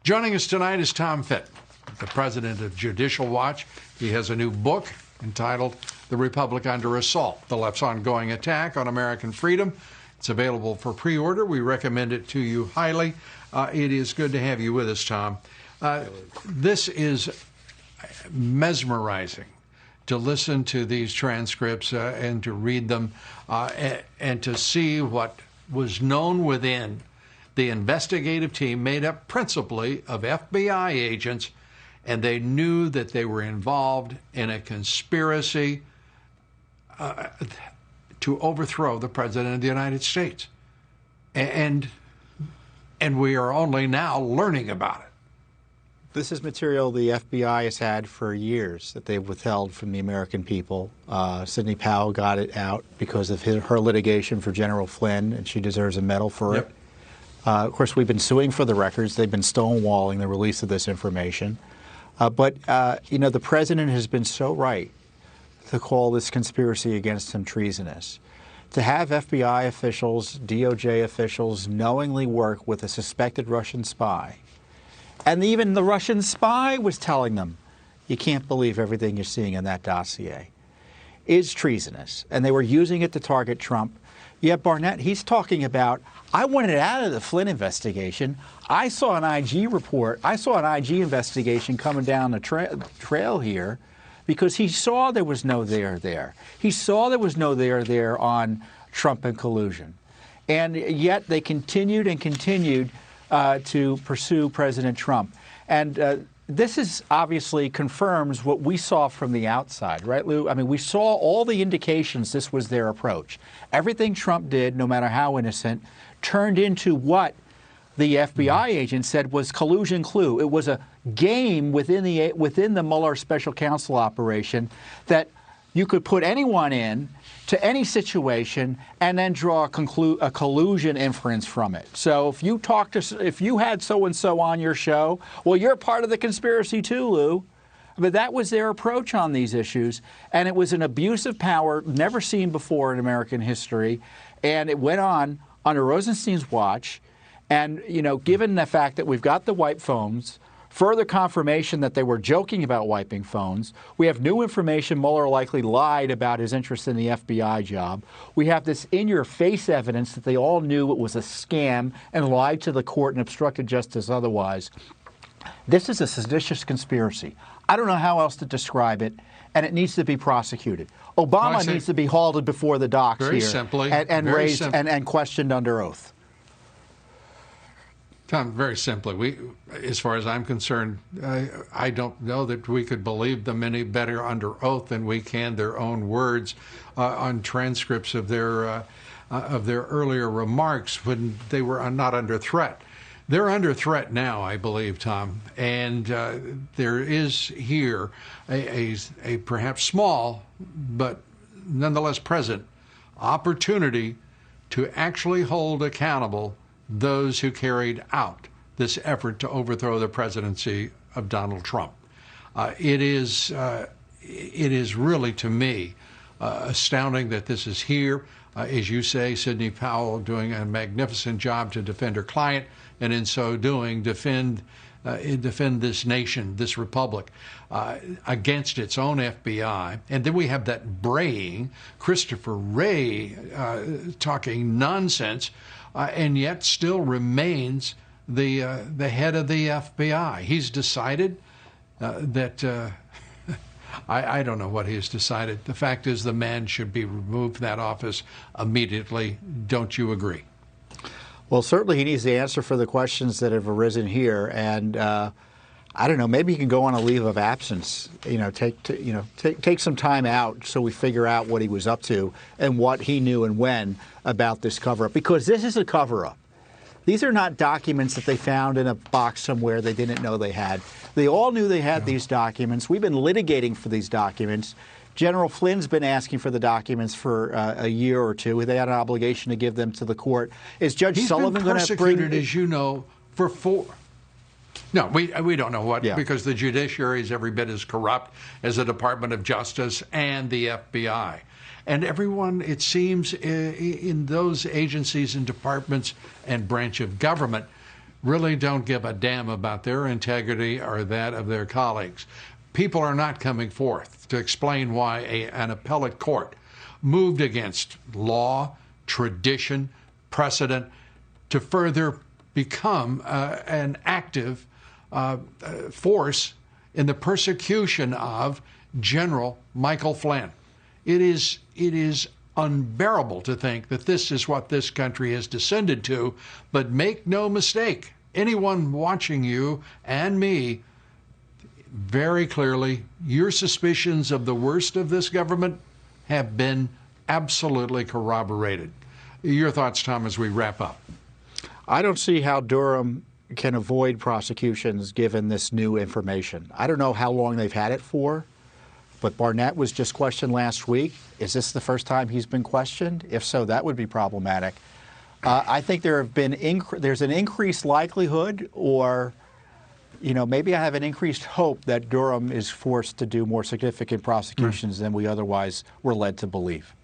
Joining us tonight is Tom Fitton, the president of Judicial Watch. He has a new book entitled The Republic Under Assault, The Left's Ongoing Attack on American Freedom. It's available for pre-order. We recommend it to you highly. It is good to have you with us, Tom. This is mesmerizing to listen to these transcripts and to read them and to see what was known within the investigative team made up principally of FBI agents, and they knew that they were involved in a conspiracy to overthrow the President of the United States. And we are only now learning about it. This is material the FBI has had for years that they've withheld from the American people. Sidney Powell got it out because of her litigation for General Flynn, and she deserves a medal for it. Of course, we've been suing for the records. They've been stonewalling the release of this information. But the president has been so right to call this conspiracy against him treasonous. To have FBI officials, DOJ officials knowingly work with a suspected Russian spy, and even the Russian spy was telling them, you can't believe everything you're seeing in that dossier, is treasonous. And they were using it to target Trump. Yet Barnett, he's talking about, I wanted it out of the Flynn investigation. I saw an IG report. I saw an IG investigation coming down the trail here because he saw there was no there. He saw there was no there on Trump and collusion. And yet they continued and continued to pursue President Trump. And this is obviously confirms what we saw from the outside, right, Lou? I mean, we saw all the indications this was their approach. Everything Trump did, no matter how innocent, turned into what the FBI agent said was collusion clue. It was a game within the Mueller special counsel operation that you could put anyone in to any situation and then draw a collusion inference from it. So if you had so-and-so on your show, well, you're part of the conspiracy too, Lou. But that was their approach on these issues, and it was an abuse of power never seen before in American history, and it went on under Rosenstein's watch. And, given the fact that we've got the wipe phones, further confirmation that they were joking about wiping phones. We have new information Mueller likely lied about his interest in the FBI job. We have this in-your-face evidence that they all knew it was a scam and lied to the court and obstructed justice otherwise. This is a seditious conspiracy. I don't know how else to describe it, and it needs to be prosecuted. Obama needs to be halted before the docks very here simply, and raised and questioned under oath. Tom, very simply, as far as I'm concerned, I don't know that we could believe them any better under oath than we can their own words on transcripts of their earlier remarks when they were not under threat. They're under threat now, I believe, Tom, and there is here a perhaps small but nonetheless present opportunity to actually hold accountable those who carried out this effort to overthrow the presidency of Donald Trump. It is really, to me, astounding that this is here. As you say, Sidney Powell doing a magnificent job to defend her client, and in so doing, defend this nation, this republic, against its own FBI. And then we have that braying Christopher Wray talking nonsense, and yet still remains the head of the FBI. He's decided that I don't know what he's decided. The fact is the man should be removed from that office immediately. Don't you agree? Well, certainly he needs to answer for the questions that have arisen here, and I don't know. Maybe he can go on a leave of absence. Take some time out so we figure out what he was up to and what he knew and when about this cover-up. Because this is a cover-up. These are not documents that they found in a box somewhere they didn't know they had. They all knew they had these documents. We've been litigating for these documents. General Flynn's been asking for the documents for a year or two. They had an obligation to give them to the court. Is Judge Sullivan going to bring? He's been persecuted, as you know, for 4. No, we don't know what, because the judiciary is every bit as corrupt as the Department of Justice and the FBI. And everyone, it seems, in those agencies and departments and branch of government really don't give a damn about their integrity or that of their colleagues. People are not coming forth to explain why an appellate court moved against law, tradition, precedent to further become an active force in the persecution of General Michael Flynn. It is unbearable to think that this is what this country has descended to, but make no mistake, anyone watching you and me, very clearly, your suspicions of the worst of this government have been absolutely corroborated. Your thoughts, Tom, as we wrap up? I don't see how Durham can avoid prosecutions given this new information. I don't know how long they've had it for, but Barnett was just questioned last week. Is this the first time he's been questioned? If so, that would be problematic. I think there's an increased likelihood, or maybe I have an increased hope that Durham is forced to do more significant prosecutions than we otherwise were led to believe.